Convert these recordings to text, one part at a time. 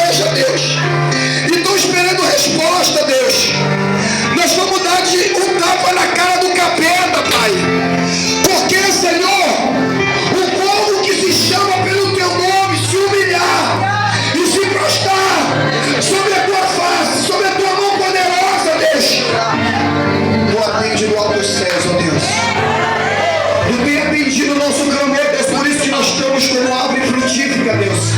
igreja, Deus, e estão esperando resposta, Deus. Nós vamos dar um tapa na cara do capeta, Pai. Porque, Senhor, o povo que se chama pelo Teu nome se humilhar e se prostrar sobre a Tua face, sobre a Tua mão poderosa, Deus. Tu atende do alto dos céus, ó Deus. Tu tem atendido o nosso clamor, Deus. Por isso que nós estamos como árvore frutífica, Deus.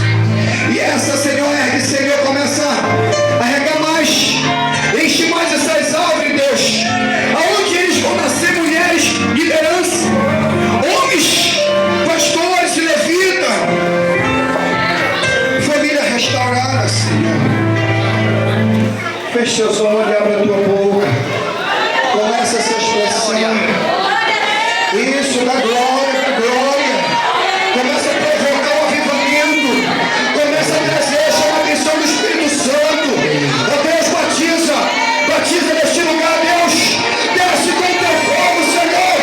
E essa, Senhor, ergue, Senhor, começa a regar mais. Enche mais essas árvores, Deus. Aonde eles vão nascer mulheres, liderança, homens, pastores e levitas. Família restaurada, Senhor. Feche seus olhos e abre a tua boca. Começa essa expressão. Isso, da glória, da glória. Começa a provocar o avivamento. Começa a trazer, chama a atenção do Espírito Santo. Ó Deus, batiza neste lugar, Deus. Desce com o teu fogo, Senhor.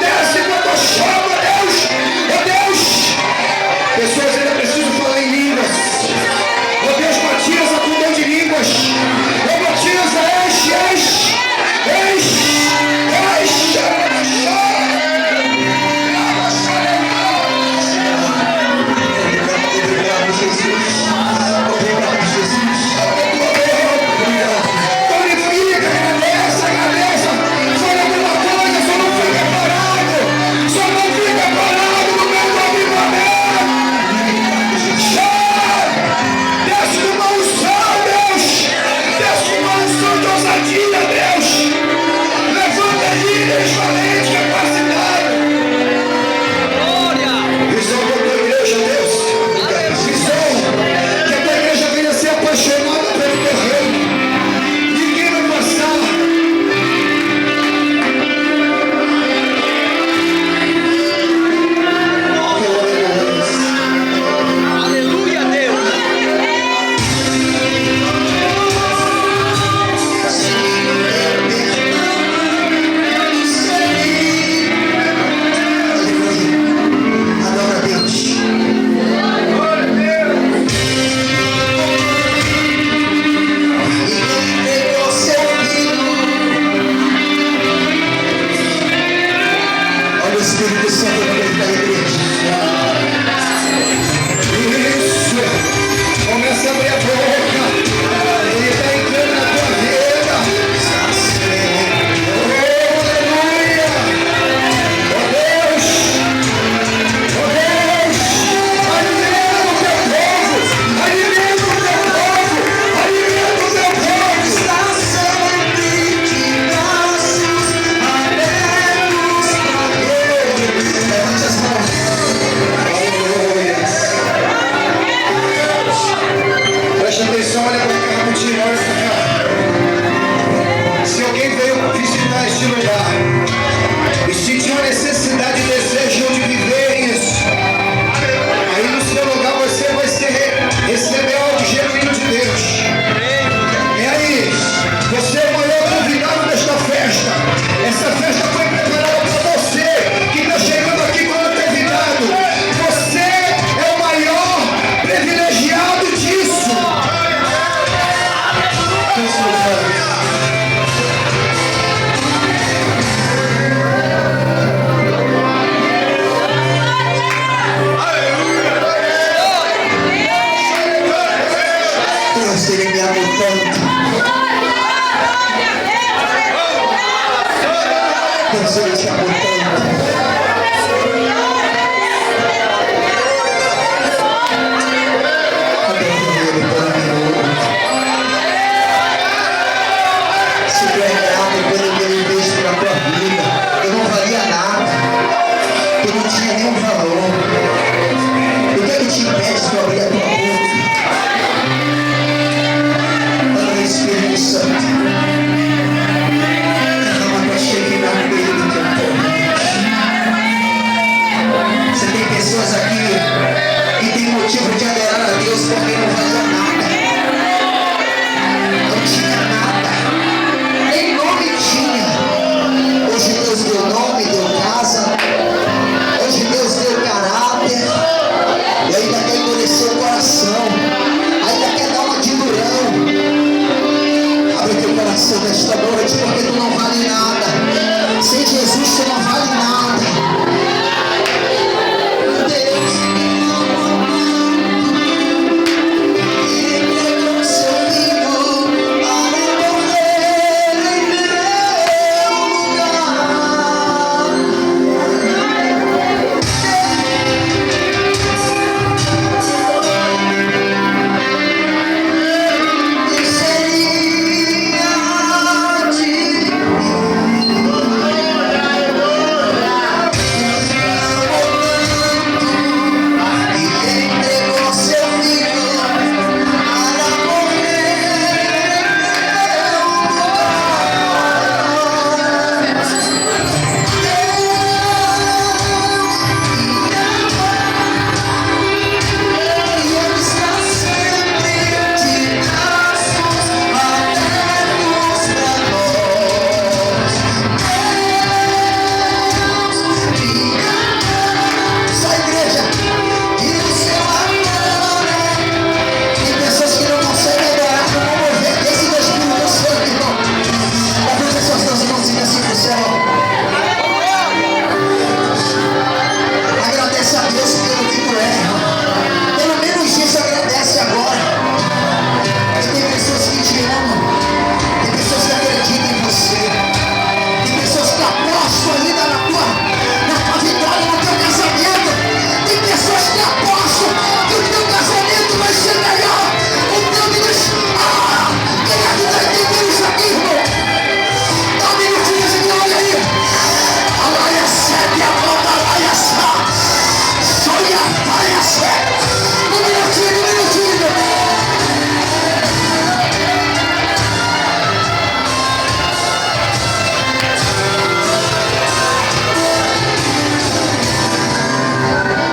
Desce com a tua chama, Deus. Ó Deus, pessoas ainda precisam falar em línguas. Ó Deus, batiza com o dom de línguas. Ó, batiza, enche, enche, enche, enche. Espírito Santo, derrama tua Shekinah no meio do teu povo. Um minutinho.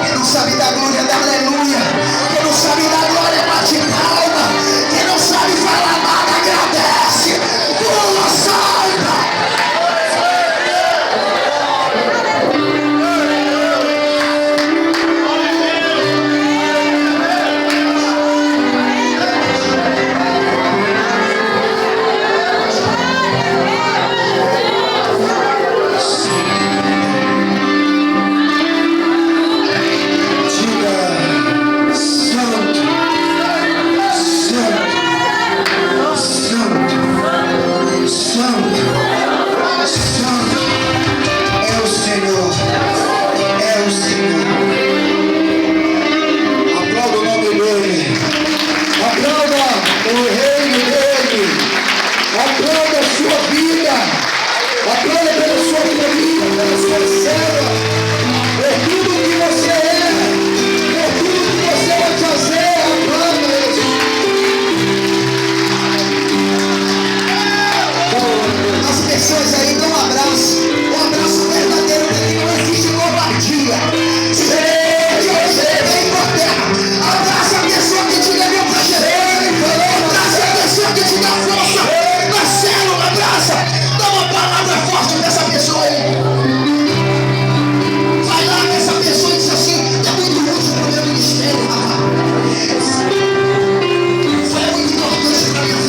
Quem não sabe da glória, da aleluia. Quem não sabe da